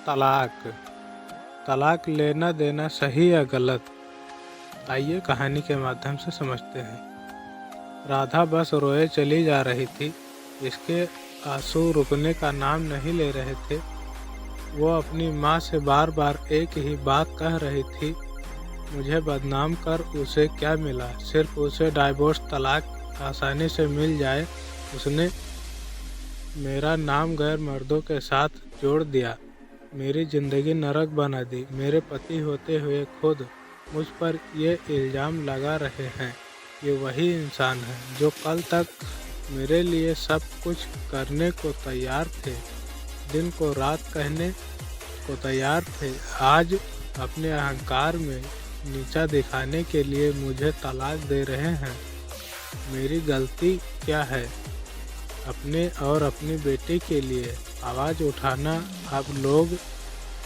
तलाक। तलाक लेना देना सही या गलत? आइए कहानी के माध्यम से समझते हैं। राधा बस रोए चली जा रही थी। इसके आंसू रुकने का नाम नहीं ले रहे थे। वो अपनी माँ से बार बार एक ही बात कह रही थी, मुझे बदनाम कर उसे क्या मिला, सिर्फ उसे डाइवोर्स तलाक आसानी से मिल जाए। उसने मेरा नाम गैर मर्दों के साथ जोड़ दिया, मेरी ज़िंदगी नरक बना दी। मेरे पति होते हुए खुद मुझ पर ये इल्ज़ाम लगा रहे हैं। ये वही इंसान है जो कल तक मेरे लिए सब कुछ करने को तैयार थे, दिन को रात कहने को तैयार थे। आज अपने अहंकार में नीचा दिखाने के लिए मुझे तलाक दे रहे हैं। मेरी गलती क्या है? अपने और अपनी बेटी के लिए आवाज़ उठाना। अब लोग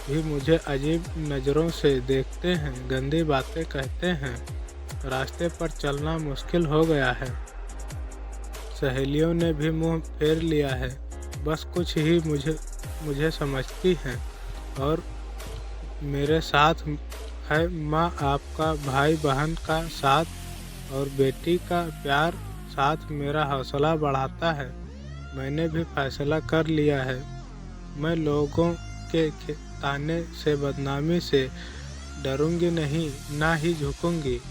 भी मुझे अजीब नज़रों से देखते हैं, गंदी बातें कहते हैं। रास्ते पर चलना मुश्किल हो गया है। सहेलियों ने भी मुंह फेर लिया है। बस कुछ ही मुझे समझती हैं और मेरे साथ है माँ, आपका भाई बहन का साथ और बेटी का प्यार साथ मेरा हौसला बढ़ाता है। मैंने भी फैसला कर लिया है। मैं लोगों के ताने से, बदनामी से डरूंगी नहीं, ना ही झुकूंगी,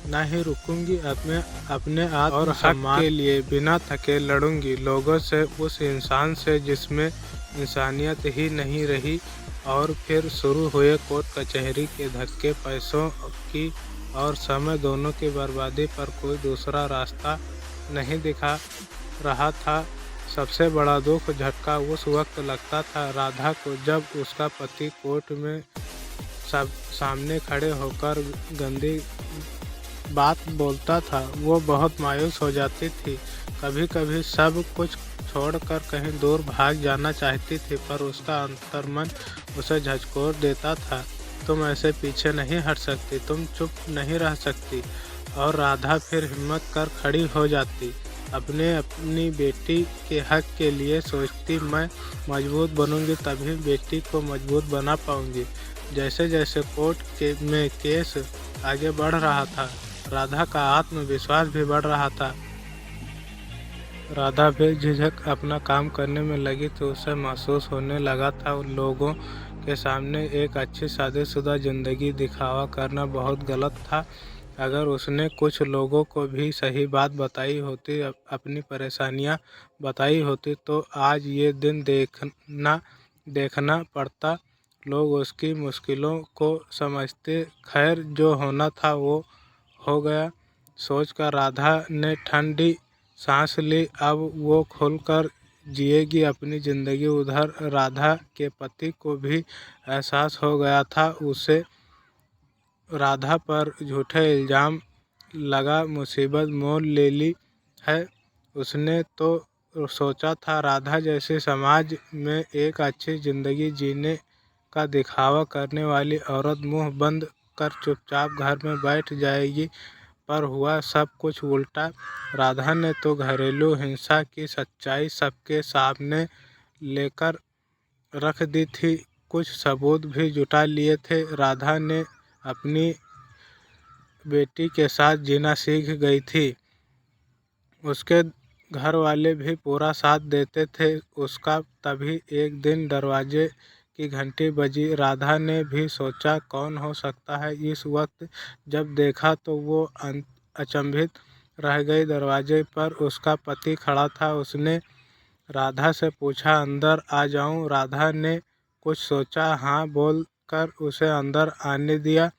ना ही रुकूंगी। अपने आत्म और हक के लिए बिना थके लड़ूंगी। लोगों से, उस इंसान से जिसमें इंसानियत ही नहीं रही। और फिर शुरू हुए कोर्ट कचहरी के धक्के, पैसों की और समय दोनों की बर्बादी पर कोई दूसरा रास्ता नहीं दिखा रहा था। सबसे बड़ा दुख झटका उस वक्त लगता था राधा को, जब उसका पति कोर्ट में सामने खड़े होकर गंदी बात बोलता था। वो बहुत मायूस हो जाती थी। कभी कभी सब कुछ छोड़कर कहीं दूर भाग जाना चाहती थी, पर उसका अंतर्मन उसे झकझोर देता था। तुम ऐसे पीछे नहीं हट सकती, तुम चुप नहीं रह सकती। और राधा फिर हिम्मत कर खड़ी हो जाती, अपनी बेटी के हक के लिए सोचती, मैं मजबूत बनूंगी तभी बेटी को मजबूत बना पाऊंगी। जैसे जैसे कोर्ट में केस आगे बढ़ रहा था, राधा का आत्मविश्वास भी बढ़ रहा था। राधा बेझिझक अपना काम करने में लगी तो उसे महसूस होने लगा था लोगों के सामने एक अच्छी शादीशुदा ज़िंदगी दिखावा करना बहुत गलत था। अगर उसने कुछ लोगों को भी सही बात बताई होती, अपनी परेशानियां बताई होती, तो आज ये दिन देखना पड़ता। लोग उसकी मुश्किलों को समझते। खैर, जो होना था वो हो गया, सोचकर राधा ने ठंडी सांस ली। अब वो खुलकर जिएगी अपनी ज़िंदगी। उधर राधा के पति को भी एहसास हो गया था, उसे राधा पर झूठे इल्ज़ाम लगा मुसीबत मोल ले ली है। उसने तो सोचा था राधा जैसे समाज में एक अच्छी ज़िंदगी जीने का दिखावा करने वाली औरत मुंह बंद कर चुपचाप घर में बैठ जाएगी, पर हुआ सब कुछ उल्टा। राधा ने तो घरेलू हिंसा की सच्चाई सबके सामने लेकर रख दी थी, कुछ सबूत भी जुटा लिए थे। राधा ने अपनी बेटी के साथ जीना सीख गई थी। उसके घर वाले भी पूरा साथ देते थे उसका। तभी एक दिन दरवाजे की घंटी बजी। राधा ने भी सोचा कौन हो सकता है इस वक्त। जब देखा तो वो अचंभित रह गई। दरवाजे पर उसका पति खड़ा था। उसने राधा से पूछा, अंदर आ जाऊं? राधा ने कुछ सोचा, हाँ बोल कर उसे अंदर आने दिया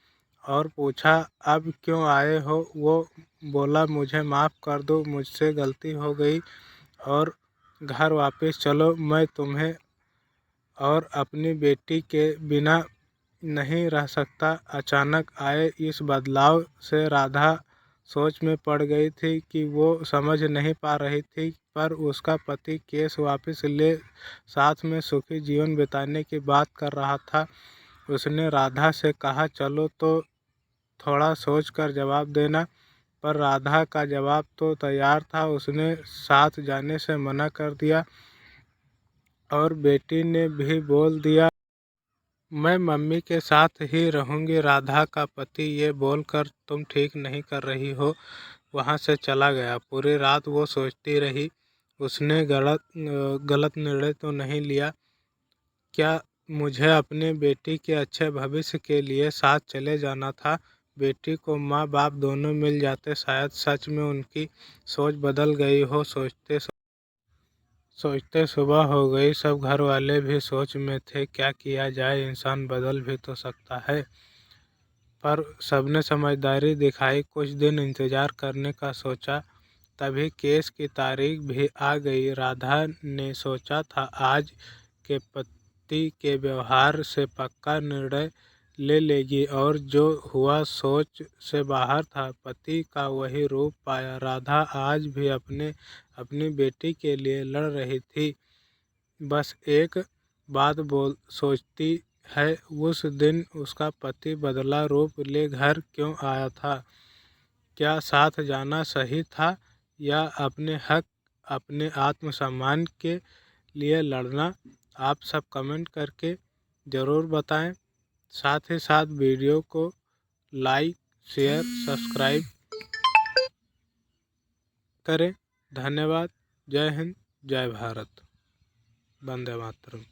और पूछा, अब क्यों आए हो? वो बोला, मुझे माफ़ कर दो, मुझसे गलती हो गई और घर वापस चलो, मैं तुम्हें और अपनी बेटी के बिना नहीं रह सकता। अचानक आए इस बदलाव से राधा सोच में पड़ गई थी कि वो समझ नहीं पा रही थी, पर उसका पति केस वापस ले साथ में सुखी जीवन बिताने की बात कर रहा था। उसने राधा से कहा, चलो तो थोड़ा सोचकर जवाब देना, पर राधा का जवाब तो तैयार था। उसने साथ जाने से मना कर दिया और बेटी ने भी बोल दिया, मैं मम्मी के साथ ही रहूंगी। राधा का पति ये बोलकर तुम ठीक नहीं कर रही हो वहां से चला गया। पूरी रात वो सोचती रही, उसने गलत निर्णय तो नहीं लिया। क्या मुझे अपनी बेटी के अच्छे भविष्य के लिए साथ चले जाना था। बेटी को माँ बाप दोनों मिल जाते, शायद सच में उनकी सोच बदल गई हो। सोचते सुबह हो गई। सब घर वाले भी सोच में थे, क्या किया जाए, इंसान बदल भी तो सकता है। पर सबने समझदारी दिखाई, कुछ दिन इंतजार करने का सोचा। तभी केस की तारीख भी आ गई। राधा ने सोचा था आज के पति के व्यवहार से पक्का निर्णय ले लेगी, और जो हुआ सोच से बाहर था। पति का वही रूप पाया। राधा आज भी अपनी बेटी के लिए लड़ रही थी। बस एक बात बोल सोचती है, उस दिन उसका पति बदला रूप ले घर क्यों आया था। क्या साथ जाना सही था, या अपने हक, अपने आत्मसम्मान के लिए लड़ना। आप सब कमेंट करके ज़रूर बताएं। साथ ही साथ वीडियो को लाइक, शेयर, सब्सक्राइब करें। धन्यवाद। जय हिंद, जय भारत, वंदे मातरम।